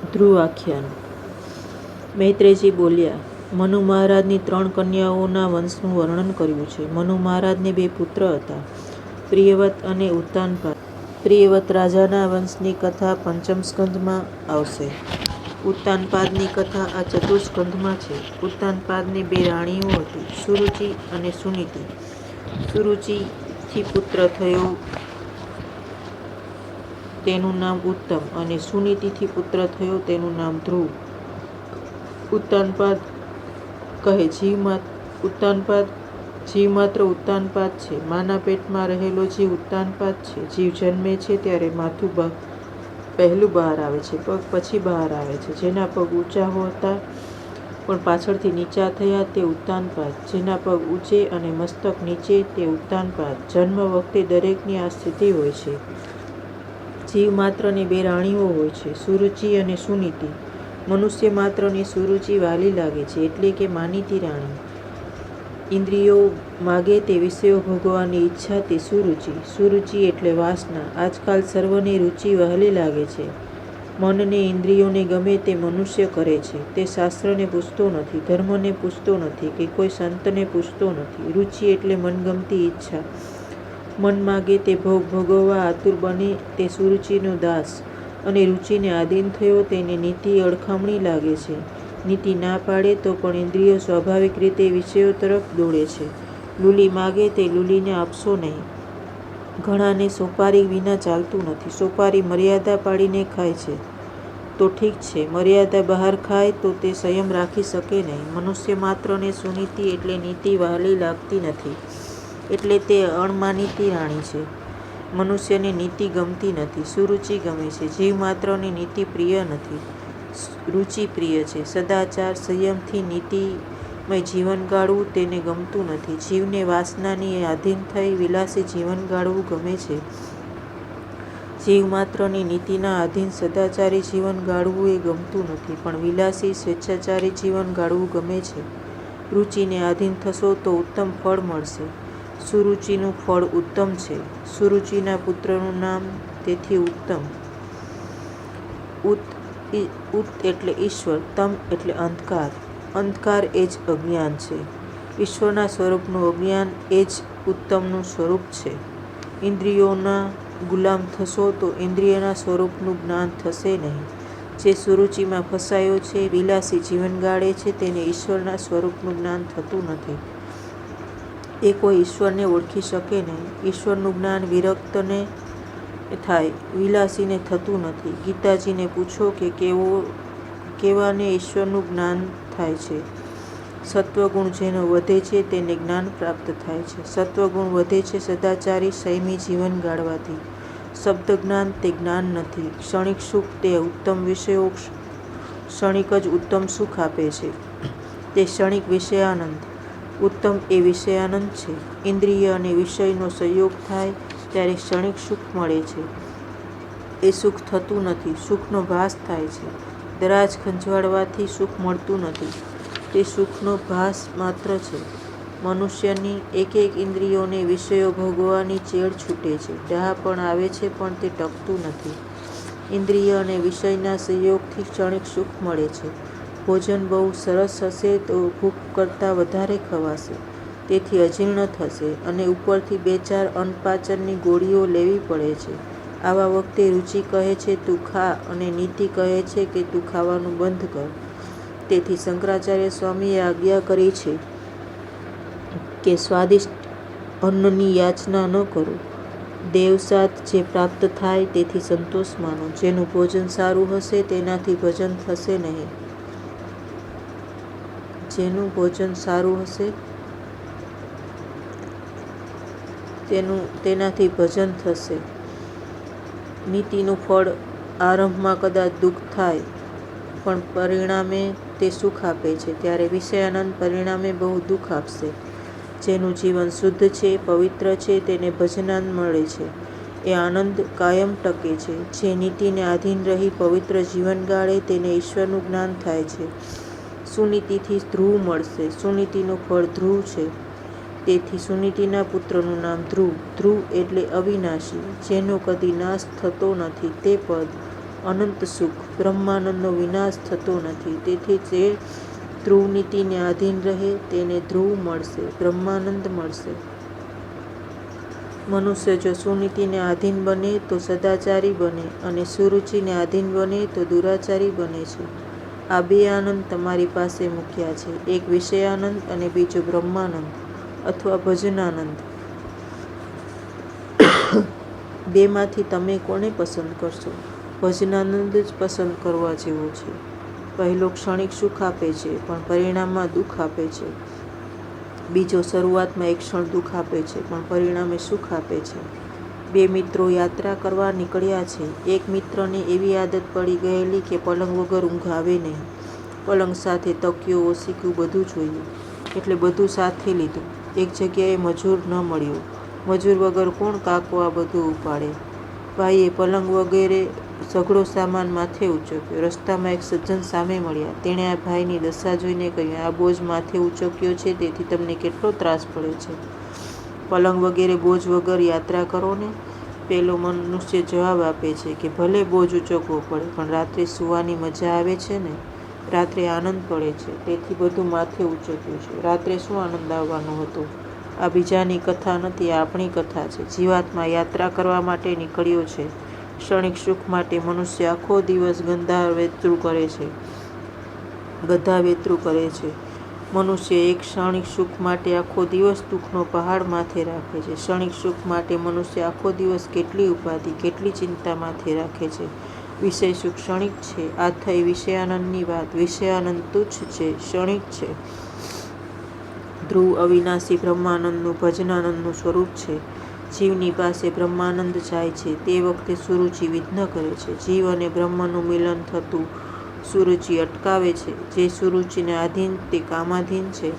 ધ્રુવ આખ્યાન. મૈત્રેયજી બોલ્યા, મનુ મહારાજની 3 કન્યાઓના વંશનું વર્ણન કર્યું છે. મનુ મહારાજને 2 પુત્ર હતા, પ્રિયવ્રત અને ઉત્તાનપાદ. પ્રિયવ્રત રાજાના વંશની કથા 5મ સ્કંધમાં આવશે. ઉત્તાનપાદની કથા આ 4th સ્કંધમાં છે. ઉત્તાનપાદને 2 રાણીઓ હતી, સુરુચિ અને સુનીતિ. સુરુચિથી પુત્ર થયો તેનું નામ ઉત્તમ અને સુનીતિથી પુત્ર થયો તેનું નામ ધ્રુવ. ઉત્તાનપાદ કહે, જીવ માત્ર ઉત્તાનપાદ છે. માના પેટમાં રહેલો જીવ ઉત્તાનપાદ છે. જીવ જન્મે છે ત્યારે માથું પહેલું બહાર આવે છે, પગ પછી બહાર આવે છે. જેના પગ ઊંચા હતા પણ પાછળથી નીચા થયા તે ઉત્તાનપાદ. જેના પગ ઊંચે અને મસ્તક નીચે તે ઉત્તાનપાદ. જન્મ વખતે દરેકની આ સ્થિતિ હોય છે. જીવ માત્રને 2 રાણીઓ હોય છે, સુરુચિ અને સુનીતિ. મનુષ્ય માત્રને સુરુચિ વહાલી લાગે છે, એટલે કે માનીતી રાણી. ઇન્દ્રિયો માગે તે વિષયો ભોગવવાની ઈચ્છા તે સુરુચિ. સુરુચિ એટલે વાસના. આજકાલ સર્વને રુચિ વહાલી લાગે છે. મનને ઇન્દ્રિયોને ગમે તે મનુષ્ય કરે છે. તે શાસ્ત્રને પૂછતો નથી, ધર્મને પૂછતો નથી કે કોઈ સંતને પૂછતો નથી. રુચિ એટલે મનગમતી ઈચ્છા. મન માગે તે ભોગ ભોગવવા આતુર બને તે સુરુચિનો દાસ અને રુચિને આધીન થયો તેને નીતિ અડખામણી લાગે છે. નીતિ ના પાડે તો પણ ઇન્દ્રિયો સ્વાભાવિક રીતે વિષયો તરફ દોડે છે. લૂલી માગે તે લૂલીને આપશો નહીં. ઘણાને સોપારી વિના ચાલતું નથી. સોપારી મર્યાદા પાડીને ખાય છે તો ઠીક છે, મર્યાદા બહાર ખાય તો તે સંયમ રાખી શકે નહીં. મનુષ્ય માત્રને સુનીતિ એટલે નીતિ વહાલી લાગતી નથી, એટલે તે અણમાનીતી રાણી છે. મનુષ્યને નીતિ ગમતી નથી, સુરુચિ ગમે છે. જીવ માત્રને નીતિ પ્રિય નથી, રુચિ પ્રિય છે. સદાચાર સંયમથી નીતિમય જીવન ગાળવું તેને ગમતું નથી. જીવને વાસનાની આધીન થઈ વિલાસી જીવન ગાળવું ગમે છે. જીવ માત્રને નીતિના આધીન સદાચારી જીવન ગાળવું એ ગમતું નથી, પણ વિલાસી સ્વેચ્છાચારી જીવન ગાળવું ગમે છે. રુચિને આધીન થશો તો ઉત્તમ ફળ મળશે. સુરુચિનું ફળ ઉત્તમ છે. સુરુચિના પુત્રનું નામ તેથી ઉત્તમ. ઉત એટલે ઈશ્વર, તમ એટલે અંધકાર. અંધકાર એ જ અજ્ઞાન છે. ઈશ્વરના સ્વરૂપનું અજ્ઞાન એ જ ઉત્તમનું સ્વરૂપ છે. ઇન્દ્રિયોના ગુલામ થશો તો ઇન્દ્રિયના સ્વરૂપનું જ્ઞાન થશે નહીં. જે સુરુચિમાં ફસાયો છે, વિલાસી જીવન ગાળે છે તેને ઈશ્વરના સ્વરૂપનું જ્ઞાન થતું નથી. એ કોઈ ઈશ્વરને ઓળખી શકે નહીં. ઈશ્વરનું જ્ઞાન વિરક્તને થાય, વિલાસીને થતું નથી. ગીતાજીને પૂછો કે કેવાને ઈશ્વરનું જ્ઞાન થાય છે. સત્વગુણ જેનો વધે છે તેને જ્ઞાન પ્રાપ્ત થાય છે. સત્વગુણ વધે છે સદાચારી સંયમી જીવન ગાળવાથી. શબ્દ જ્ઞાન તે જ્ઞાન નથી. ક્ષણિક સુખ તે ઉત્તમ વિષયો ક્ષણિક જ ઉત્તમ સુખ આપે છે. તે ક્ષણિક વિષયાનંદ. ઉત્તમ એ વિષયાનંદ છે. ઇન્દ્રિય અને વિષયનો સંયોગ થાય ત્યારે ક્ષણિક સુખ મળે છે. એ સુખ થતું નથી. સુખનો ભાસ થાય છે. દરાજ ખંજવાળવાથી સુખ મળતું નથી. તે સુખનો ભાસ માત્ર છે. મનુષ્યની એક ઇન્દ્રિયોને વિષયો ભોગવવાની ચેડ છૂટે છે. ડહાપણ આવે છે પણ તે ટકતું નથી. ઇન્દ્રિય અને વિષયના સંયોગથી ક્ષણિક સુખ મળે છે. ભોજન બહુ સરસ હશે તો ભૂખ કરતાં વધારે ખવાશે, તેથી અજીર્ણ થશે અને ઉપરથી 2-4 અન્નપાચનની ગોળીઓ લેવી પડે છે. આવા વખતે રુચિ કહે છે તું ખા અને નીતિ કહે છે કે તું ખાવાનું બંધ કર. તેથી શંકરાચાર્ય સ્વામીએ આજ્ઞા કરી છે કે સ્વાદિષ્ટ અન્નની યાચના ન કરો. દેવસાદ જે પ્રાપ્ત થાય તેથી સંતોષ માનો. જેનું ભોજન સારું હશે તેનાથી ભજન થશે નહીં. જેનું ભોજન સારું હશે તેનાથી ભજન થશે. નીતિનું ફળ આરંભમાં કદાચ દુઃખ થાય પણ પરિણામે તે સુખ આપે છે. ત્યારે વિષયાનંદ પરિણામે બહુ દુઃખ આપશે. જેનું જીવન શુદ્ધ છે, પવિત્ર છે તેને ભજનાનંદ મળે છે. એ આનંદ કાયમ ટકે છે. જે નીતિને આધીન રહી પવિત્ર જીવન ગાળે તેને ઈશ્વરનું જ્ઞાન થાય છે. સુનીતિથી ધ્રુવ મળશે. સુનીતિનું ફળ ધ્રુવ છે. તેથી સુનીતિના પુત્રનું નામ ધ્રુવ. ધ્રુવ એટલે અવિનાશી, જેનો કદી નાશ થતો નથી તે પદ. અનંત સુખ. બ્રહ્માનંદનો વિનાશ થતો નથી. તેથી જે ધ્રુવ નીતિને આધીન રહે તેને ધ્રુવ મળશે, બ્રહ્માનંદ મળશે. મનુષ્ય જો સુનીતિને આધીન બને તો સદાચારી બને અને સુરુચિને આધીન બને તો દુરાચારી બને છે. આ બે આનંદ તમારી પાસે મૂક્યા છે, એક વિષયાનંદ અને બીજો બ્રહ્માનંદ અથવા ભજનાનંદ. બેમાંથી તમે કોને પસંદ કરશો? ભજનાનંદ જ પસંદ કરવા જેવો છે. પહેલો ક્ષણિક સુખ આપે છે પણ પરિણામમાં દુઃખ આપે છે. બીજો શરૂઆતમાં એક ક્ષણ દુઃખ આપે છે પણ પરિણામે સુખ આપે છે. બે મિત્રો યાત્રા કરવા નીકળ્યા છે. એક મિત્રને એવી આદત પડી ગયેલી કે પલંગ વગર ઊંઘ આવે નહીં. પલંગ સાથે તકિયો, ઓશીકું બધું જોઈએ, એટલે બધું સાથે લીધું. એક જગ્યાએ મજૂર ન મળ્યો. મજૂર વગર કોણ કાકો આ બધું ઉપાડે? ભાઈએ પલંગ વગેરે સઘળો સામાન માથે ઉચક્યો. રસ્તામાં એક સજ્જન સામે મળ્યા. તેણે આ ભાઈની દશા જોઈને કહ્યું, આ બોજ માથે ઉચક્યો છે તેથી તમને કેટલો ત્રાસ પડે છે. પલંગ વગેરે બોજ વગર યાત્રા કરો ને. પેલો મનુષ્ય જવાબ આપે છે કે ભલે બોજ ઉચકવો પડે પણ રાત્રે સૂવાની મજા આવે છે ને. રાત્રે આનંદ પડે છે તેથી બધું માથે ઉચક્યું છે. રાત્રે શું આનંદ આવવાનો હતો? આ બીજાની કથા નથી, આ આપણી કથા છે. જીવાત્મા યાત્રા કરવા માટે નીકળ્યો છે. ક્ષણિક સુખ માટે મનુષ્ય આખો દિવસ ગંધા વેતરું કરે છે, ગધા વેતરું કરે છે. મનુષ્ય એક ક્ષણિક સુખ માટે આખો દિવસ દુઃખનો પહાડ માથે રાખે છે. ક્ષણિક સુખ માટે મનુષ્ય આખો દિવસ કેટલી ઉપાધિ, કેટલી ચિંતા માથે રાખે છે. વિષય સુખ ક્ષણિક છે. આ થઈ વિષયાનંદની વાત. વિષયાનંદ તુચ્છ છે, ક્ષણિક છે. ધ્રુવ અવિનાશી બ્રહ્માનંદનું, ભજનાનંદનું સ્વરૂપ છે. જીવની પાસે બ્રહ્માનંદ જાય છે તે વખતે સુરુચિ વિઘ્ન કરે છે. જીવ અને બ્રહ્મનું મિલન થતું સુરુચિ અટકાવે છે. જે સુરુચિને આધીન તે કામાધીન છે.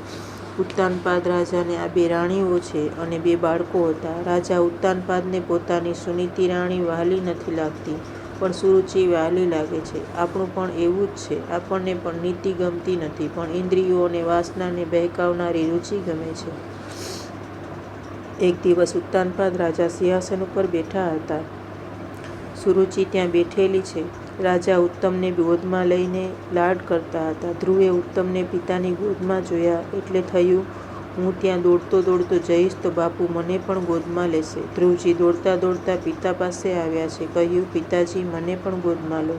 ઉત્તાનપાદ રાજાને આ બે રાણીઓ છે અને બે બાળકો હતા. રાજા ઉત્તાનપાદને પોતાની સુનીતિ રાણી વહાલી નથી લાગતી પણ સુરુચિ વહાલી લાગે છે. આપણું પણ એવું જ છે. આપણને પણ નીતિ ગમતી નથી પણ ઇન્દ્રિયો અને વાસનાને બહેકાવનારી રુચિ ગમે છે. એક દિવસ ઉત્તાનપાદ રાજા સિંહાસન ઉપર બેઠા હતા. સુરુચિ ત્યાં બેઠેલી છે. રાજા ઉત્તમને ગોદમાં લઈને લાડ કરતા હતા. ધ્રુવે ઉત્તમને પિતાની ગોદમાં જોયા એટલે થયું, હું ત્યાં દોડતો દોડતો જઈશ તો બાપુ મને પણ ગોદમાં લેશે. ધ્રુવજી દોડતા દોડતા પિતા પાસે આવ્યા છે. કહ્યું, પિતાજી મને પણ ગોદમાં લો.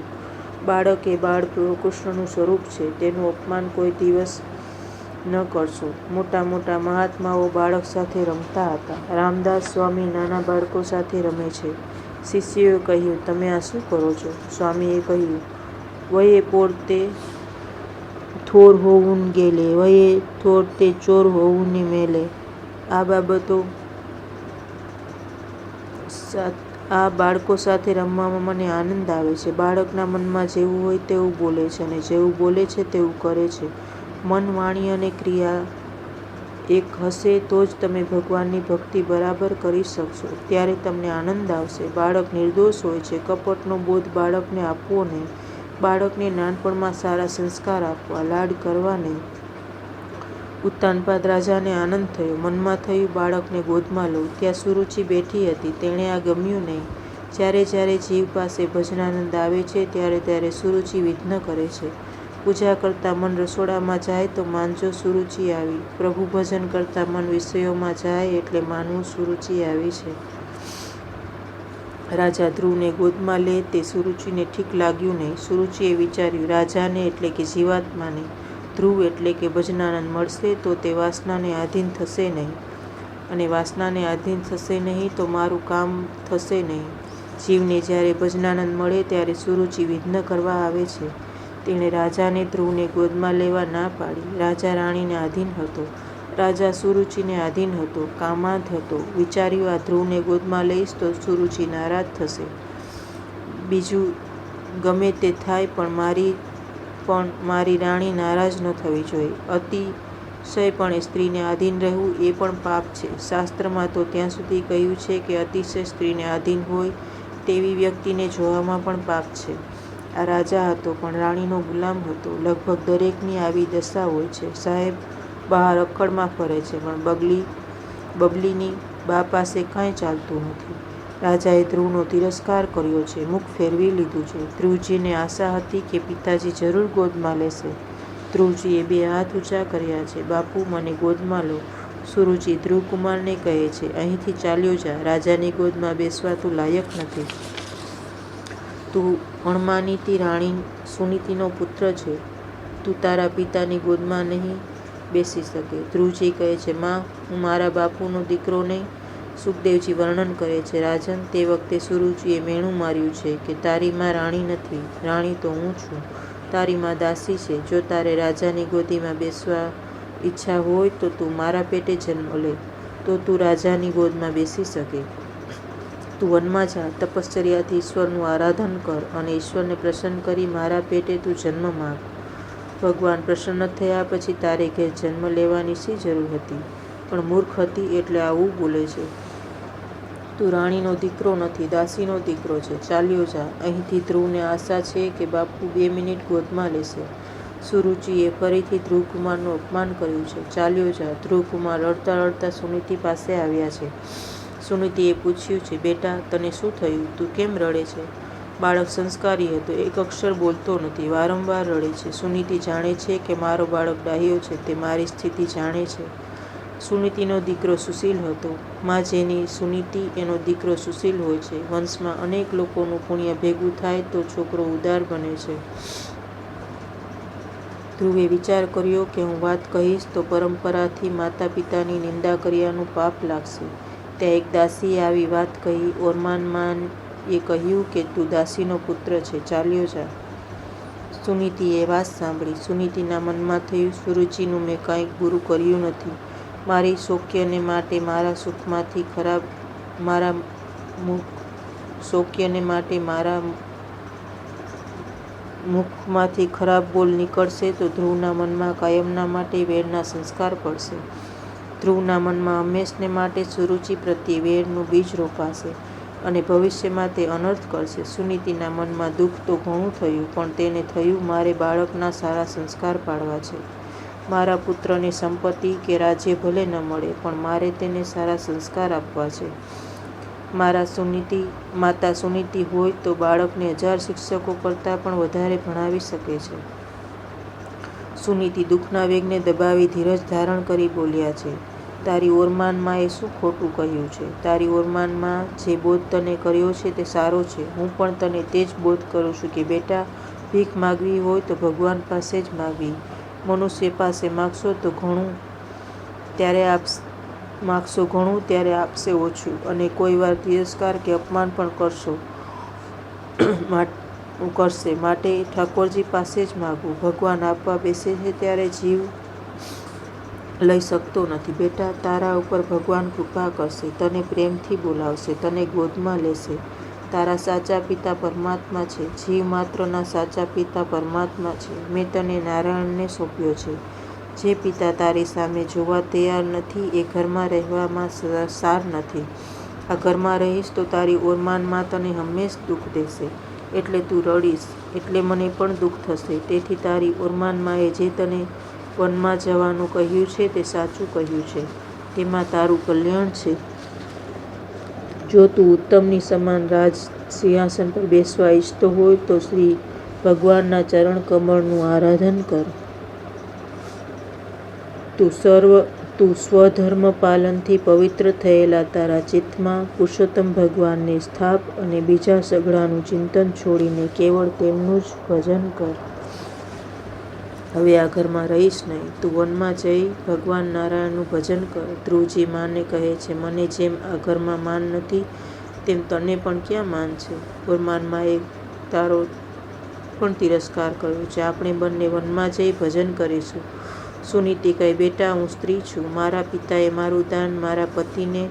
બાળક એ બાળ કૃષ્ણનું સ્વરૂપ છે. તેનું અપમાન કોઈ દિવસ ન કરશો. મોટા મોટા મહાત્માઓ બાળક સાથે રમતા હતા. રામદાસ સ્વામી નાના બાળકો સાથે રમે છે. શિષ્યોએ કહ્યું, તમે આ શું કરો છો? સ્વામીએ કહ્યું, વયે પોરતે થોર હોવું ગેલે, વયે થોર તે ચોર હોવું ની મેલે. આ બાળકો સાથે રમવામાં મને આનંદ આવે છે. બાળકના મનમાં જેવું હોય તેવું બોલે છે અને જેવું બોલે છે તેવું કરે છે. મન, વાણી અને ક્રિયા એક હશે તો જ તમે ભગવાનની ભક્તિ બરાબર કરી શકશો. ત્યારે તમને આનંદ આવશે. બાળક નિર્દોષ હોય છે. કપટનો બોધ બાળકને આપવો નહીં. બાળકને નાનપણમાં સારા સંસ્કાર આપવા, લાડ કરવા નહીં. ઉત્તાનપાદ રાજાને આનંદ થયો. મનમાં થયું, બાળકને ગોદમાં લઉં. ત્યાં સુરુચિ બેઠી હતી. તેણે આ ગમ્યું નહીં. જ્યારે જ્યારે જીવ પાસે ભજનાનંદ આવે છે ત્યારે ત્યારે સુરુચિ વિઘ્ન કરે છે. પૂજા કરતા મન રસોડામાં જાય તો માનજો સુરુચિ આવી. પ્રભુ ભજન કરતા મન વિષયોમાં જાય એટલે માનવું સુરુચિ આવી છે. રાજા ધ્રુવને ગોદમાં લે તે સુરુચિને ઠીક લાગ્યું નહીં. સુરુચિએ વિચાર્યું, રાજાને એટલે કે જીવાત્માને ધ્રુવ એટલે કે ભજનાનંદ મળશે તો તે વાસનાને આધીન થશે નહીં અને વાસનાને આધીન થશે નહીં તો મારું કામ થશે નહીં. જીવને જ્યારે ભજનાનંદ મળે ત્યારે સુરુચિ વિઘ્ન કરવા આવે છે. તેણે રાજાને ધ્રુવને ગોદમાં લેવા ના પાડી. રાજા રાણીને આધીન હતો. રાજા સુરુચિને આધીન હતો, કામાધ હતો. વિચાર્યું, આ ધ્રુવને ગોદમાં લઈશ તો સુરુચિ નારાજ થશે. બીજું ગમે તે થાય પણ મારી રાણી નારાજ ન થવી જોઈએ. અતિશયપણે સ્ત્રીને આધીન રહેવું એ પણ પાપ છે. શાસ્ત્રમાં તો ત્યાં સુધી કહ્યું છે કે અતિશય સ્ત્રીને આધીન હોય તેવી વ્યક્તિને જોવામાં પણ પાપ છે. આ રાજા હતો પણ રાણીનો ગુલામ હતો. લગભગ દરેકની આવી દશા હોય છે. સાહેબ બહાર અક્કડમાં ફરે છે પણ બબલીની બા પાસે કાંઈ ચાલતું નથી. રાજાએ ધ્રુવનો તિરસ્કાર કર્યો છે, મુખ ફેરવી લીધું છે. ધ્રુવજીને આશા હતી કે પિતાજી જરૂર ગોદમાં લેશે. ધ્રુવજીએ 2 હાથ ઊંચા કર્યા છે. બાપુ, મને ગોદમાં લો. સુરુચિ ધ્રુવકુમારને કહે છે, અહીંથી ચાલ્યો જા. રાજાની ગોદમાં બેસવા તું લાયક નથી. તું અણમાનીતી રાણી સુનીતિનો પુત્ર છે. તું તારા પિતાની ગોદમાં નહીં બેસી શકે. ધ્રુવજી કહે છે, માં, હું મારા બાપુનો દીકરો નહીં. સુખદેવજી વર્ણન કરે છે, રાજન, તે વખતે સુરુચિએ મેણું માર્યું છે કે તારી માં રાણી નથી, રાણી તો હું છું. તારી માં દાસી છે. જો તારે રાજાની ગોદીમાં બેસવા ઈચ્છા હોય તો તું મારા પેટે જન્મ લે, તો તું રાજાની ગોદમાં બેસી શકે. તું વનમાં જા, તપશ્ચર્યાથી ઈશ્વરનું આરાધન કર અને ઈશ્વરને પ્રસન્ન કરી મારા પેટે તું જન્મ માંગ. ભગવાન પ્રસન્ન થયા પછી તારે ઘેર જન્મ લેવાની શી જરૂર હતી? પણ મૂર્ખ હતી એટલે આવું બોલે છે. તું રાણીનો દીકરો નથી, દાસીનો દીકરો છે. ચાલ્યો જા અહીંથી. ધ્રુવને આશા છે કે બાપુ 2 મિનિટ ગોદમાં લેશે. સુરુચિએ ફરીથી ધ્રુવકુમારનું અપમાન કર્યું છે. ચાલ્યો જા. ધ્રુવકુમાર રડતા રડતા સુનીતિ પાસે આવ્યા છે. સુનીતિએ પૂછ્યું છે, બેટા, તને શું થયું? તું કેમ રડે છે? બાળક સંસ્કારી હતો, એક અક્ષર બોલતો નથી, વારંવાર રડે છે. સુનીતિ જાણે છે કે મારો બાળક ડાહ્યો છે, તે મારી સ્થિતિ જાણે છે. સુનીતિનો દીકરો સુશીલ હતો. માં જેની સુનીતિ, એનો દીકરો સુશીલ હોય છે. વંશમાં અનેક લોકોનું પુણ્ય ભેગું થાય તો છોકરો ઉદાર બને છે. ધ્રુવે વિચાર કર્યો કે હું વાત કહીશ તો પરંપરાથી માતા પિતાની નિંદા કર્યાનું પાપ લાગશે. ત્યાં એક દાસીએ આવી વાત કહી. ઓરમાનમાએ કહ્યું કે તું દાસીનો પુત્ર છે, ચાલ્યો જા. સુનીતિએ વાત સાંભળી. સુનીતિના મનમાં થયું, સુરુચિનું મેં કાંઈ બુરું કર્યું નથી. મારી સૌખ્યને માટે મારા મુખમાંથી ખરાબ બોલ નીકળશે તો ધ્રુવના મનમાં કાયમના માટે વેરના સંસ્કાર પડશે. ધ્રુવના મનમાં હંમેશને માટે સુરુચિ પ્રત્યે વેરનું બીજ રોપાશે અને ભવિષ્યમાં તે અનર્થ કરશે. સુનીતિના મનમાં દુઃખ તો ઘણું થયું, પણ તેને થયું, મારે બાળકના સારા સંસ્કાર પાડવા છે. મારા પુત્રને સંપત્તિ કે રાજ્ય ભલે ન મળે, પણ મારે તેને સારા સંસ્કાર આપવા છે. માતા સુનીતિ હોય તો બાળકને 1000 શિક્ષકો કરતાં પણ વધારે ભણાવી શકે છે. સુનીતિ દુઃખના વેગને દબાવી ધીરજ ધારણ કરી બોલ્યા છે, તારી ઓરમાનમાએ શું ખોટું કહ્યું છે? તારી ઓરમાનમાં જે બોધ તને કર્યો છે તે સારો છે. હું પણ તને તે જ બોધ કરું છું કે બેટા, ભીખ માગવી હોય તો ભગવાન પાસે જ માગવી. મનુષ્ય પાસે માગશો ઘણું ત્યારે આપશે ઓછું, અને કોઈ વાર તિરસ્કાર કે અપમાન પણ કરશે. માટે ઠાકોરજી પાસે જ માગવું. ભગવાન આપવા બેસે છે ત્યારે જીવ લઈ શકતો નથી. બેટા, તારા ઉપર ભગવાન કૃપા કરશે, તને પ્રેમથી બોલાવશે, તને ગોદમાં લેશે. તારા સાચા પિતા પરમાત્મા છે. જીવ માત્રના સાચા પિતા પરમાત્મા છે. મેં તને નારાયણને સોંપ્યો છે. જે પિતા તારી સામે જોવા તૈયાર નથી એ ઘરમાં રહેવામાં સાર નથી. આ ઘરમાં રહીશ તો તારી ઓરમાનમાં તને હંમેશ દુઃખ દેશે, એટલે તું રડીશ, એટલે મને પણ દુઃખ થશે. તેથી તારી ઓરમાનમાએ જે તને વનમાં જવાનું કહ્યું છે તે સાચું કહ્યું છે. તેમાં તારું કલ્યાણ છે. જો તું ઉત્તમની સમાન રાજ સિંહાસન પર બેસવા ઈચ્છતો હોય તો શ્રી ભગવાનના ચરણ કમળનું આરાધન કર. તું સ્વધર્મ પાલનથી પવિત્ર થયેલા તારા ચિત્તમાં પુરુષોત્તમ ભગવાનને સ્થાપ અને બીજા સઘળાનું ચિંતન છોડીને કેવળ તેમનું જ ભજન કર. હવે આ ઘરમાં રહીશ નહીં. તું વનમાં જઈ ભગવાન નારાયણનું ભજન કર. ધ્રુવજી માને કહે છે, મને જેમ આ ઘરમાં માન નથી તેમ તને પણ ક્યાં માન છે? ઓરમાનમાએ તારો પણ તિરસ્કાર કર્યો છે. આપણે બંને વનમાં જઈ ભજન કરીશું. સુનીતિ કહે, બેટા, હું સ્ત્રી છું. મારા પિતાએ મારું દાન મારા પતિને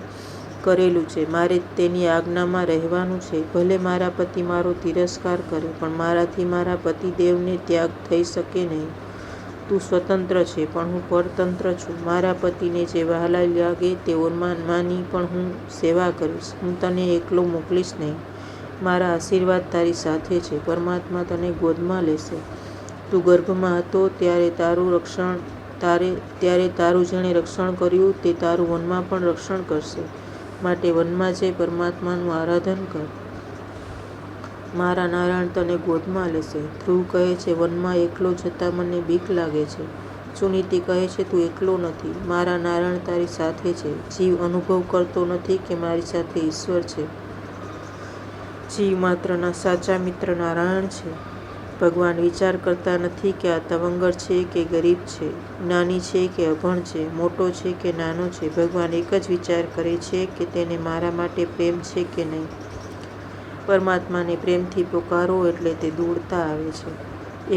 કરેલું છે. મારે તેની આજ્ઞામાં રહેવાનું છે. ભલે મારા પતિ મારો તિરસ્કાર કરે, પણ મારાથી મારા પતિદેવને ત્યાગ થઈ શકે નહીં. તું સ્વતંત્ર છે, પણ હું પરતંત્ર છું. મારા પતિને જે વહાલા લાગે તે ઓરમાનમાની પણ હું સેવા કરીશ. હું તને એકલો મોકલીશ નહીં. મારા આશીર્વાદ તારી સાથે છે. પરમાત્મા તને ગોદમાં લેશે. તું ગર્ભમાં હતો ત્યારે તારું જેણે રક્ષણ કર્યું તે તારું વનમાં પણ રક્ષણ કરશે. માટે વનમાં જઈ પરમાત્માનું આરાધન કર. મારા નારાયણ તને ગોદમાં લેશે. ધ્રુવ કહે છે, વનમાં એકલો જતાં મને બીક લાગે છે. સુનીતિ કહે છે, તું એકલો નથી. મારા નારાયણ તારી સાથે છે. જીવ અનુભવ કરતો નથી કે મારી સાથે ઈશ્વર છે. જીવ માત્રના સાચા મિત્ર નારાયણ છે. ભગવાન વિચાર કરતા નથી કે આ તવંગર છે કે ગરીબ છે, જ્ઞાની છે કે અભણ છે, મોટો છે કે નાનો છે. ભગવાન એક જ વિચાર કરે છે કે તેને મારા માટે પ્રેમ છે કે નહીં. પરમાત્માને પ્રેમથી પુકારો એટલે તે દોડતા આવે છે.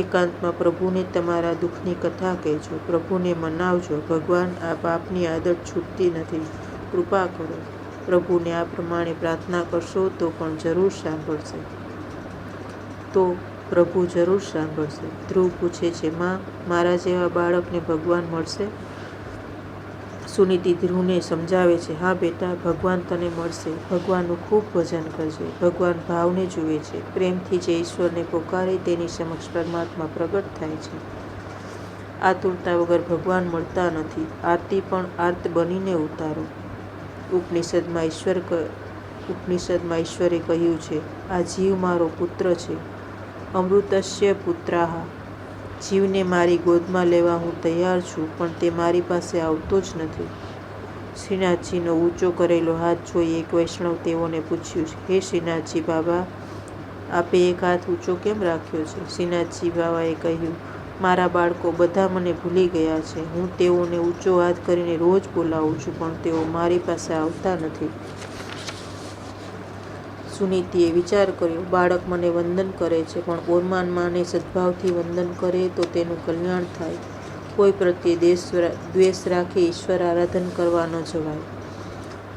એકાંતમાં પ્રભુને તમારા દુઃખની કથા કહેજો. પ્રભુને મનાવજો. ભગવાન, આ પાપની આદત છૂટતી નથી, કૃપા કરો. પ્રભુને આ પ્રમાણે પ્રાર્થના કરશો તો પણ જરૂર સાંભળશે. પ્રભુ જરૂર સાંભળશે. ધ્રુવ પૂછે છે, માં, મારા જેવા બાળકને ભગવાન મળશે? સુનીતિ ધ્રુવને સમજાવે છે, હા બેટા, ભગવાન તને મળશે. ભગવાનનું ખૂબ ભજન કરજે. ભગવાન ભાવને જુએ છે. પ્રેમથી જે ઈશ્વરને પોકારે તેની સમક્ષ પરમાત્મા પ્રગટ થાય છે. આતુરતા વગર ભગવાન મળતા નથી. આરતી પણ આર્ત બનીને ઉતારો. ઉપનિષદમાં ઈશ્વરે કહ્યું છે, આ જીવ મારો પુત્ર છે. અમૃતસ્ય પુત્રાહ. જીવને મારી ગોદમાં લેવા હું તૈયાર છું, પણ તે મારી પાસે આવતો જ નથી. શ્રીનાથજીનો ઊંચો કરેલો હાથ જોઈ એક વૈષ્ણવ તેઓને પૂછ્યું, હે શ્રીનાથજી બાબા, આપે એક હાથ ઊંચો કેમ રાખ્યો છે? શ્રીનાથજી બાબાએ કહ્યું, મારા બાળકો બધા મને ભૂલી ગયા છે. હું તેઓને ઊંચો હાથ કરીને રોજ બોલાવું છું, પણ તેઓ મારી પાસે આવતા નથી. સુનીતિએ વિચાર કર્યો, બાળક મને વંદન કરે છે, પણ ઓરમાન માને સદભાવથી વંદન કરે તો તેનું કલ્યાણ થાય. કોઈ પ્રત્યે દ્વેષ રાખી ઈશ્વર આરાધન કરવા ન જવાય.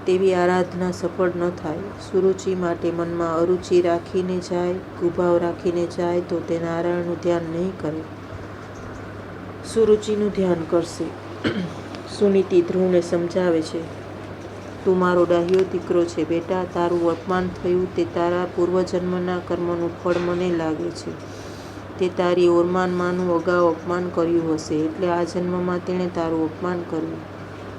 તેવી આરાધના સફળ ન થાય. સુરુચિ માટે મનમાં અરુચિ રાખીને જાય, કુભાવ રાખીને જાય તો તે નારાયણનું ધ્યાન નહીં કરે, સુરુચિનું ધ્યાન કરશે. સુનીતિ ધ્રુવને સમજાવે છે, તું મારો ડાહ્યો દીકરો છે. બેટા, તારું અપમાન થયું તે તારા પૂર્વજન્મના કર્મનું ફળ મને લાગે છે. તે તારી ઓરમાન માનું અગાઉ અપમાન કર્યું હશે, એટલે આ જન્મમાં તેણે તારું અપમાન કર્યું.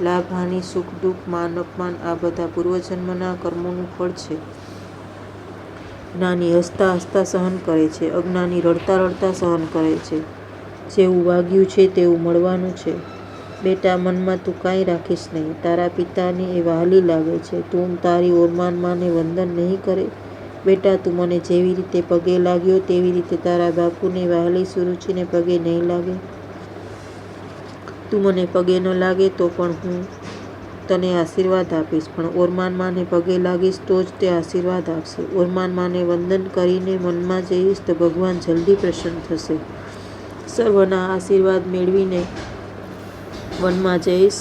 લાભ, હાનિ, સુખ, દુઃખ, માન, અપમાન આ બધા પૂર્વજન્મના કર્મોનું ફળ છે. જ્ઞાની હસતા હસતા સહન કરે છે, અજ્ઞાની રડતા રડતા સહન કરે છે. જેવું વાગ્યું છે તેવું મળવાનું છે. બેટા, મનમાં તું કાંઈ રાખીશ નહીં. તારા પિતાને એ વહાલી લાગે છે. તું તારી ઓરમાન માને વંદન નહીં કરે. બેટા, તું મને જેવી રીતે પગે લાગ્યો તેવી રીતે તારા બાપુને વહાલી સુરુચિને પગે નહીં લાગે. તું મને પગે ન લાગે તો પણ હું તને આશીર્વાદ આપીશ, પણ ઓરમાન માને પગે લાગીશ તો જ તે આશીર્વાદ આપશે. ઓરમાન માને વંદન કરીને વનમાં જઈશ તો ભગવાન જલ્દી પ્રસન્ન થશે. સર્વના આશીર્વાદ મેળવીને વનમાં જઈશ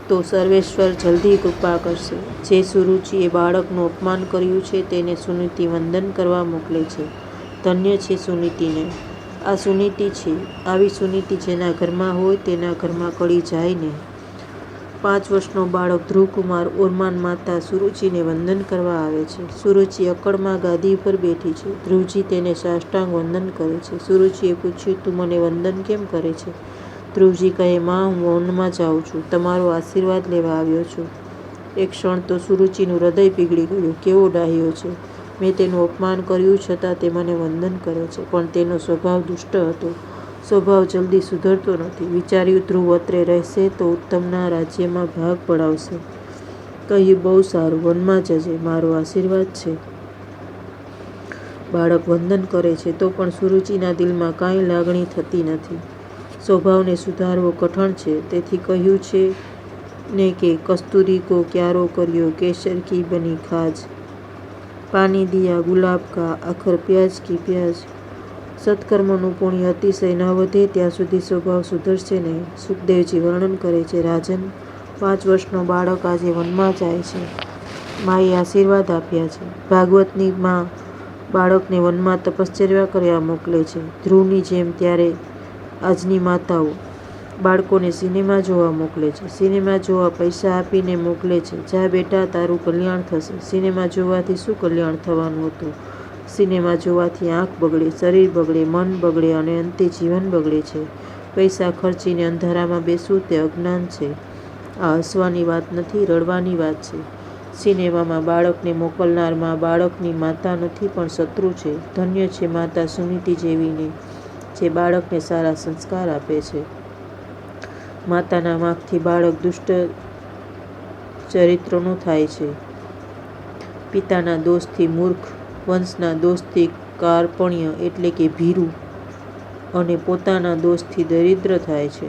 તો સર્વેશ્વર જલ્દી કૃપા કરશે. જે સુરુચિએ બાળકનું અપમાન કર્યું છે તેને સુનીતિ વંદન કરવા મોકલે છે. ધન્ય છે સુનીતિને. આ સુનીતિ છે. આવી સુનીતિ જેના ઘરમાં હોય તેના ઘરમાં કળી જાય નહીં. 5 વર્ષનો બાળક ધ્રુવકુમાર ઓરમાન માતા સુરુચિને વંદન કરવા આવે છે. સુરુચિ અકળમાં ગાદી ઉપર બેઠી છે. ધ્રુવજી તેને સાષ્ટાંગ વંદન કરે છે. સુરુચિએ પૂછ્યું, તું મને વંદન કેમ કરે છે? ધ્રુવજી કહે, માં, હું વનમાં જાઉં છું, તમારો આશીર્વાદ લેવા આવ્યો છું. એક ક્ષણ તો સુરુચિનું હૃદય પીગળી ગયું. કેવો ડાહ્યો છે! મેં તેનું અપમાન કર્યું છતાં તે મને વંદન કરે છે, પણ તેનો સ્વભાવ દુષ્ટ હતો. સ્વભાવ જલ્દી સુધરતો નથી. વિચાર્યું, ધ્રુવ અત્રે રહેશે તો ઉત્તમના રાજ્યમાં ભાગ પડાવશે. કહ્યું, બહુ સારું, વનમાં જજે, મારો આશીર્વાદ છે. બાળક વંદન કરે છે તો પણ સુરુચિના દિલમાં કાંઈ લાગણી થતી નથી. સ્વભાવને સુધારવો કઠણ છે. તેથી કહ્યું છે ને કે કસ્તુરી કો ક્યારો કર્યો, કેસર કી બની ખાજ, પાણી દિયા ગુલાબ કા, આખર પ્યાજ કી પ્યાજ. સત્કર્મનું પુણ્ય અતિશય ન વધે ત્યાં સુધી સ્વભાવ સુધરશે નહીં. સુખદેવજી વર્ણન કરે છે, રાજન, 5 વર્ષનો બાળક આજે વનમાં જાય છે. માએ આશીર્વાદ આપ્યા છે. ભાગવતની માં બાળકને વનમાં તપશ્ચર્યા કરવા મોકલે છે. ધ્રુવની જેમ ત્યારે આજની માતાઓ બાળકોને સિનેમા જોવા મોકલે છે. સિનેમા જોવા પૈસા આપીને મોકલે છે. જા બેટા, તારું કલ્યાણ થશે. સિનેમા જોવાથી શું કલ્યાણ થવાનું હતું? સિનેમા જોવાથી આંખ બગડે, શરીર બગડે, મન બગડે અને અંતે જીવન બગડે છે. પૈસા ખર્ચીને અંધારામાં બેસવું તે અજ્ઞાન છે. આ હસવાની વાત નથી, રડવાની વાત છે. સિનેમામાં બાળકને મોકલનાર માં બાળકની માતા નથી પણ શત્રુ છે. ધન્ય છે માતા સુનીતિ જેવીને જે બાળકને સારા સંસ્કાર આપે છે. માતાના વાંકથી બાળક દુષ્ટ ચરિત્રનો થાય છે. પિતાના દોષથી મૂર્ખ, વંશના દોષથી કાર્પણ્ય એટલે કે ભીરુ અને પોતાના દોષથી દરિદ્ર થાય છે.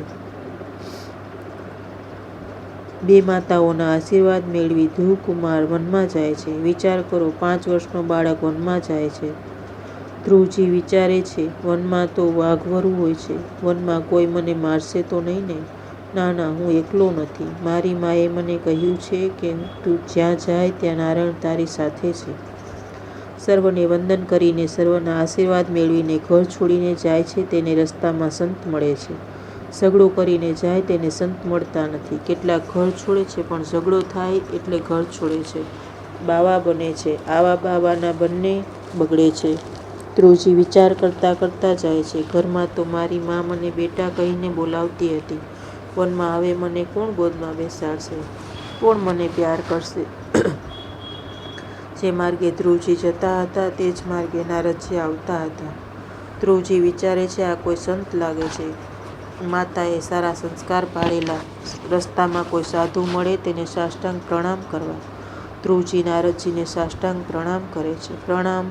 બે માતાઓના આશીર્વાદ મેળવી ધ્રુવકુમાર વનમાં જાય છે. વિચાર કરો, 5 વર્ષનો બાળક વનમાં જાય છે. ધ્રુવજી વિચારે છે, વનમાં તો વાઘવરું હોય છે. વનમાં કોઈ મને મારશે તો નહીં ને? ના ના, હું એકલો નથી. મારી માએ મને કહ્યું છે કે તું જ્યાં જાય ત્યાં નારાયણ તારી સાથે છે. સર્વને વંદન કરીને, સર્વના આશીર્વાદ મેળવીને ઘર છોડીને જાય છે તેને રસ્તામાં સંત મળે છે. ઝઘડો કરીને જાય તેને સંત મળતા નથી. કેટલાક ઘર છોડે છે પણ ઝઘડો થાય એટલે ઘર છોડે છે. બાવા બને છે. આવા બાવાના બંને બગડે છે. ધ્રુવજી વિચાર કરતા કરતા જાય છે. ઘરમાં તો મારી મા મને બેટા કહીને બોલાવતી હતી. વનમાં હવે મને કોણ ગોદમાં બેસાડશે? કોણ મને પ્યાર કરશે? જે માર્ગે ધ્રુવજી જતા હતા તે જ માર્ગે નારદજી આવતા હતા. ધ્રુવજી વિચારે છે, આ કોઈ સંત લાગે છે. માતાએ સારા સંસ્કાર પાડેલા. રસ્તામાં કોઈ સાધુ મળે તેને સાષ્ટાંગ પ્રણામ કરવા. ધ્રુવજી નારદજીને સાષ્ટાંગ પ્રણામ કરે છે. પ્રણામ,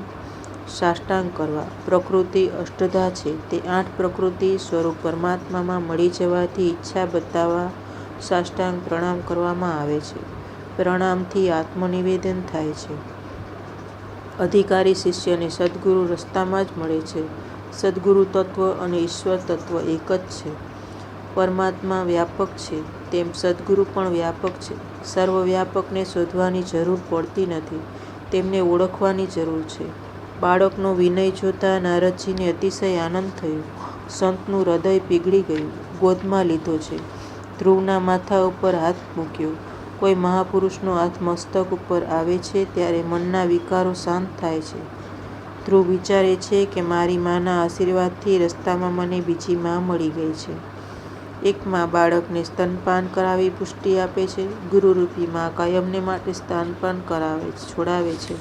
સાષ્ટાંગ કરવા. પ્રકૃતિ અષ્ટધા છે. તે 8 પ્રકૃતિ સ્વરૂપ પરમાત્મામાં મળી જવાથી ઈચ્છા બતાવવા સાષ્ટાંગ પ્રણામ કરવામાં આવે છે. પ્રણામથી આત્મનિવેદન થાય છે. અધિકારી શિષ્યને સદ્ગુરુ રસ્તામાં જ મળે છે. સદ્ગુરુ તત્વ અને ઈશ્વર તત્વ એક જ છે. પરમાત્મા વ્યાપક છે તેમ સદ્ગુરુ પણ વ્યાપક છે. સર્વવ્યાપકને શોધવાની જરૂર પડતી નથી, તેમને ઓળખવાની જરૂર છે. બાળકનો વિનય જોતા નારદજીને અતિશય આનંદ થયો. સંતનું હૃદય પીગળી ગયું. ગોદમાં લીધો છે. ધ્રુવના માથા ઉપર હાથ મૂક્યો. કોઈ મહાપુરુષનો હાથ મસ્તક ઉપર આવે છે ત્યારે મનના વિકારો શાંત થાય છે. ધ્રુવ વિચારે છે કે મારી માના આશીર્વાદથી રસ્તામાં મને બીજી મા મળી ગઈ છે. એક મા બાળકને સ્તનપાન કરાવી પુષ્ટિ આપે છે. ગુરુરૂપી મા કાયમને માટે સ્તનપાન છોડાવે છે.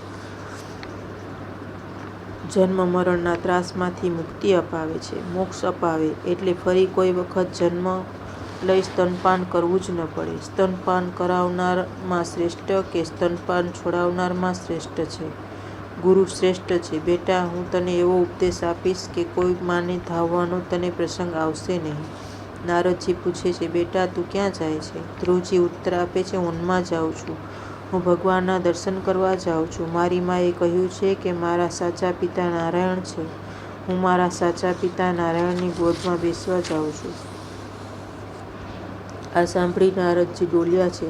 જન્મ મરણના ત્રાસમાંથી મુક્તિ અપાવે છે. મોક્ષ અપાવે એટલે ફરી કોઈ વખત જન્મ લઈ સ્તનપાન કરવું જ ન પડે. સ્તનપાન કરાવનારમાં શ્રેષ્ઠ કે સ્તનપાન છોડાવનારમાં શ્રેષ્ઠ છે? ગુરુ શ્રેષ્ઠ છે. બેટા, હું તને એવો ઉપદેશ આપીશ કે કોઈ માને ધાવવાનો તને પ્રસંગ આવશે નહીં. નારદજી પૂછે છે, બેટા તું ક્યાં જાય છે? ધ્રુવજી ઉત્તર આપે છે, હું વનમાં જાઉં છું. હું ભગવાનના દર્શન કરવા જાઉં છું. મારી માએ કહ્યું છે કે મારા સાચા પિતા નારાયણ છે. હું મારા સાચા પિતા નારાયણની ગોદમાં બેસવા જાઉં છું. આ સાંભળી નારદજી ડોલ્યા છે.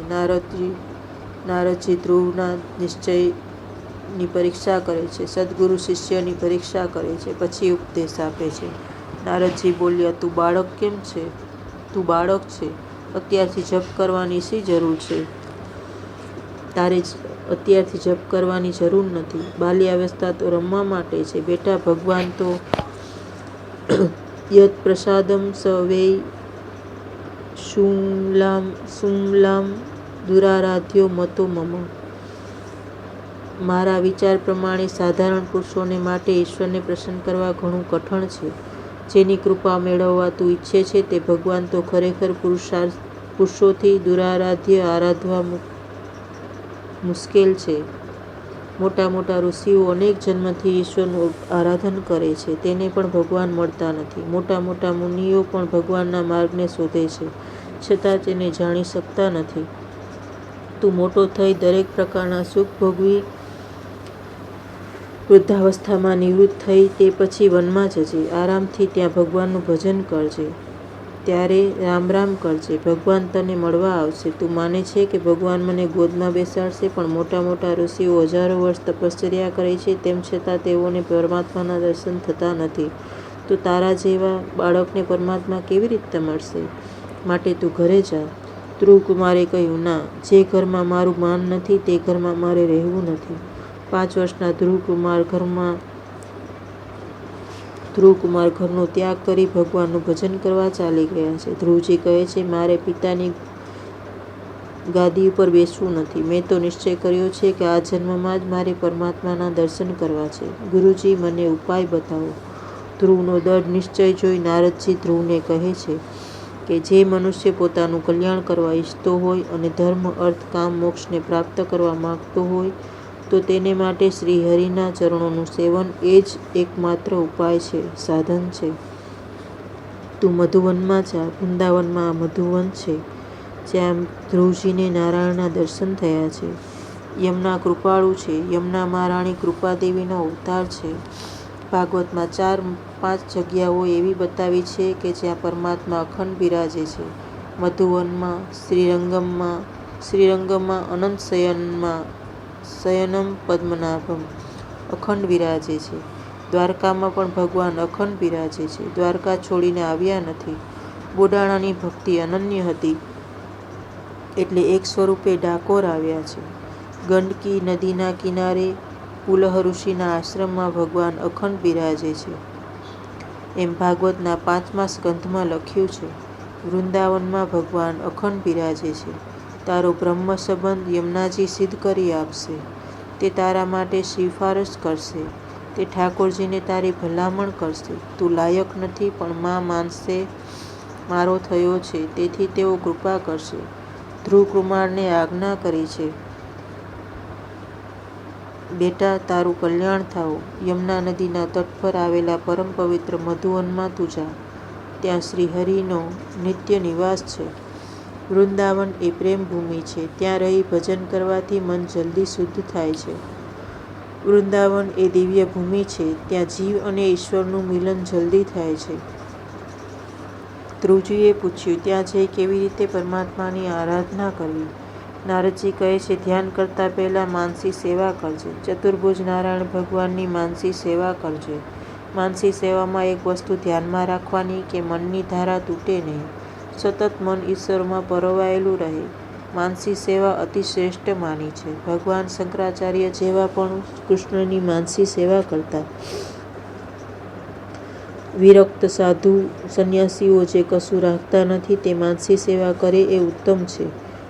નારદજી ધ્રુવના નિશ્ચયની પરીક્ષા કરે છે. સદ્ગુરુ શિષ્યની પરીક્ષા કરે છે. પછી ઉપદેશ આપે છે. નારદજી બોલ્યા, તું બાળક કેમ છે? તું બાળક છે. અત્યારથી જપ કરવાની શી જરૂર છે? તારે અત્યારથી જપ કરવાની જરૂર નથી. બાલ્યાવસ્થા તો રમવા માટે છે. બેટા, ભગવાન તો યત પ્રસાદમ સ વૈ સુમલામ દુરારાધ્યો મતો મમ. મારા વિચાર પ્રમાણે સાધારણ પુરુષોને માટે ઈશ્વરને પ્રસન્ન કરવા ઘણું કઠણ છે. જેની કૃપા મેળવવા તું ઈચ્છે છે તે ભગવાન તો ખરેખર પુરુષોથી દુરારાધ્ય આરાધવા મુશ્કેલ છે. મોટા મોટા ઋષિઓ અનેક જન્મથી ઈશ્વરનું આરાધન કરે છે, તેને પણ ભગવાન મળતા નથી. મોટા મોટા મુનિઓ પણ ભગવાનના માર્ગને શોધે છે, છતાં તેને જાણી શકતા નથી. તું મોટો થઈ દરેક પ્રકારના સુખ ભોગવી વૃદ્ધાવસ્થામાં નિવૃત્ત થઈ તે પછી વનમાં જજે. આરામથી ત્યાં ભગવાનનું ભજન કરજે. ત્યારે રામ રામ કરજે. ભગવાન તને મળવા આવશે. તું માને છે કે ભગવાન મને ગોદમાં બેસાડશે, પણ મોટા મોટા ઋષિઓ હજારો વર્ષ તપશ્ચર્યા કરે છે, તેમ છતાં તેઓને પરમાત્માના દર્શન થતા નથી. તો તારા જેવા બાળકને પરમાત્મા કેવી રીતે મળશે? માટે તું ઘરે જા. ધ્રુવકુમારે કહ્યું, ના, જે ઘરમાં મારું માન નથી તે ઘરમાં મારે રહેવું નથી. 5 વર્ષના ધ્રુવકુમાર ઘરનો ત્યાગ કરી ભગવાનનું ભજન કરવા ચાલી ગયા છે. ધ્રુવજી કહે છે, મારે પિતાની ગાદી ઉપર બેસવું નથી. મેં તો નિશ્ચય કર્યો છે કે આ જન્મમાં જ મારે પરમાત્માના દર્શન કરવા છે. ગુરુજી, મને ઉપાય બતાવો. ધ્રુવનો દૃઢ નિશ્ચય જોઈ નારદજી ધ્રુવને કહે છે કે જે મનુષ્ય પોતાનું કલ્યાણ કરવા ઈચ્છતો હોય અને ધર્મ, અર્થ, કામ, મોક્ષને પ્રાપ્ત કરવા માંગતો હોય તો તેને માટે શ્રી હરિના ચરણોનું સેવન એ જ એકમાત્ર ઉપાય છે, સાધન છે. તું મધુવનમાં જા. વૃંદાવનમાં આ મધુવન છે જ્યાં ધ્રુવજીને નારાયણના દર્શન થયા છે. યમુના કૃપાળુ છે. યમુના મહારાણી કૃપાદેવીનો અવતાર છે. ભાગવતમાં 4-5 જગ્યાઓ એવી બતાવી છે કે જ્યાં પરમાત્મા અખંડ બિરાજે છે. મધુવનમાં, શ્રીરંગમાં અનંત શયનમ પદ્મનાભમ અખંડ બિરાજે છે. દ્વારકામાં પણ ભગવાન અખંડ બિરાજે છે. દ્વારકા છોડીને આવ્યા નથી. બોડાણાની ભક્તિ અનન્ય હતી એટલે એક સ્વરૂપે ડાકોર આવ્યા છે. ગંડકી નદીના કિનારે પુલહ ઋષિના આશ્રમમાં ભગવાન અખંડ બિરાજે છે. એમ ભાગવતના 5મા સ્કંધમાં લખ્યું છે. વૃંદાવનમાં ભગવાન અખંડ બિરાજે છે. તારો બ્રહ્મ સંબંધ યમુનાજી સિદ્ધ કરી આપશે. તે તારા માટે સિફારસ કરશે. તે ઠાકોરજીને તારી ભલામણ કરશે. તું લાયક નથી પણ મા માનસે મારો થયો છે તેથી તેઓ કૃપા કરશે. ધ્રુવકુમારને આજ્ઞા કરી છે, બેટા, તારું કલ્યાણ થાઓ. યમુના નદીના તટ પર આવેલા પરમ પવિત્ર મધુવનમાં તું જા. ત્યાં શ્રી હરિનો નિત્ય નિવાસ છે. વૃંદાવન એ પ્રેમ ભૂમિ છે. ત્યાં રહી ભજન કરવાથી મન જલ્દી શુદ્ધ થાય છે. વૃંદાવન એ દિવ્ય ભૂમિ છે. ત્યાં જીવ અને ઈશ્વરનું મિલન જલ્દી થાય છે. ધ્રુવજીએ પૂછ્યું, ત્યાં જઈ કેવી રીતે પરમાત્માની આરાધના કરવી? નારદજી કહે છે, ધ્યાન કરતા પહેલા માનસી સેવા કરજે. ચતુર્ભુજ નારાયણ ભગવાનની માનસી સેવા કરજે. માનસી સેવામાં એક વસ્તુ ધ્યાનમાં રાખવાની કે મનની ધારા તૂટે નહીં. સતત મન ઈશ્વરમાં પરોવાયેલું રહે. માનસી સેવા અતિ શ્રેષ્ઠ માની છે. ભગવાન શંકરાચાર્ય જેવા પણ કૃષ્ણની માનસી સેવા કરતા. વિરક્ત સાધુ સંન્યાસીઓ જે કશું રાખતા નથી તે માનસી સેવા કરે એ ઉત્તમ છે.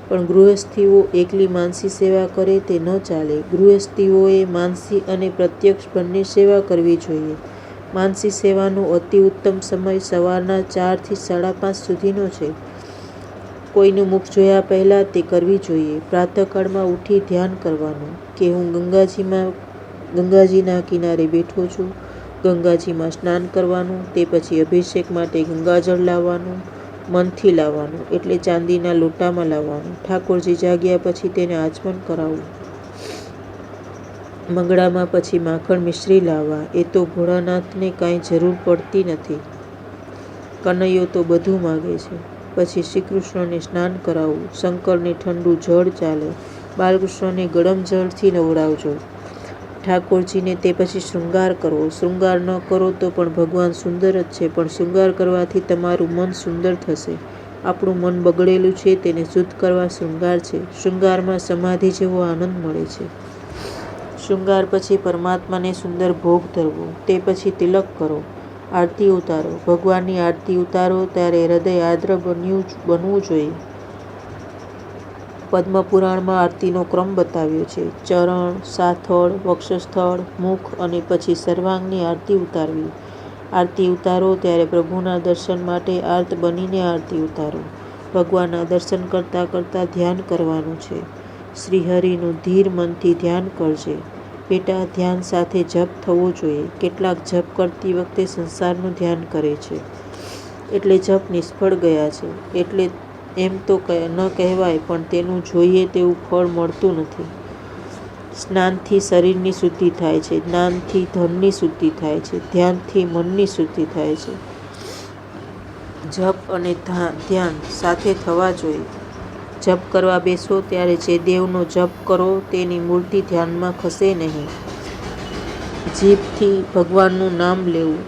પણ ગૃહસ્થીઓ એકલી માનસી સેવા કરે તે ન ચાલે. ગૃહસ્થીઓએ માનસી અને પ્રત્યક્ષ બંને સેવા કરવી જોઈએ. માનસી સેવાનો અતિ ઉત્તમ સમય સવારના 4 થી 5:30 સુધીનો છે. કોઈનું મુખ જોયા પહેલાં તે કરવી જોઈએ. પ્રાતઃકાળમાં ઉઠી ધ્યાન કરવાનું કે હું ગંગાજીના કિનારે બેઠો છું. ગંગાજીમાં સ્નાન કરવાનું. તે પછી અભિષેક માટે ગંગાજળ લાવવાનું. મનથી લાવવાનું એટલે ચાંદીના લોટામાં લાવવાનું. ઠાકોરજી જાગ્યા પછી તેને આચમન કરાવવું. મંગળામાં પછી માખણ મિશ્રી લાવવા. એ તો ભોળાનાથને કાંઈ જરૂર પડતી નથી. કનૈયો તો બધું માગે છે. પછી શ્રીકૃષ્ણને સ્નાન કરાવવું. શંકરને ઠંડુ જળ ચાલે. બાલકૃષ્ણને ગરમ જળથી નવડાવજો. ઠાકોરજીને તે પછી શૃંગાર કરવો. શૃંગાર ન કરો તો પણ ભગવાન સુંદર જ છે, પણ શૃંગાર કરવાથી તમારું મન સુંદર થશે. આપણું મન બગડેલું છે તેને શુદ્ધ કરવા શૃંગાર છે. શૃંગારમાં સમાધિ જેવો આનંદ મળે છે. શૃંગાર પછી પરમાત્માને સુંદર ભોગ ધરવો. તે પછી તિલક કરો. આરતી ઉતારો. ભગવાનની આરતી ઉતારો ત્યારે હૃદય આર્દ્ર બનવું જોઈએ. પદ્મપુરાણમાં આરતીનો ક્રમ બતાવ્યો છે. ચરણ, સાથળ, વક્ષસ્થળ, મુખ અને પછી સર્વાંગની આરતી ઉતારવી. આરતી ઉતારો ત્યારે પ્રભુના દર્શન માટે આર્ત બનીને આરતી ઉતારો. ભગવાનના દર્શન કરતાં કરતાં ધ્યાન કરવાનું છે. શ્રીહરિનું ધીર મનથી ધ્યાન કરજે. બેટા, ધ્યાન સાથે જપ થવો જોઈએ. કેટલાક જપ કરતી વખતે સંસારનું ધ્યાન કરે છે એટલે જપ નિષ્ફળ ગયા છે. એટલે એમ તો ન કહેવાય પણ તેનું જોઈએ તેવું ફળ મળતું નથી. સ્નાનથી શરીરની શુદ્ધિ થાય છે. જ્ઞાનથી ધનની શુદ્ધિ થાય છે. ધ્યાનથી મનની શુદ્ધિ થાય છે. જપ અને ધ્યાન સાથે થવા જોઈએ. જપ કરવા બેસો ત્યારે જે દેવનો જપ કરો તેની મૂર્તિ ધ્યાનમાં ખસે નહીં. જીભથી ભગવાનનું નામ લેવું.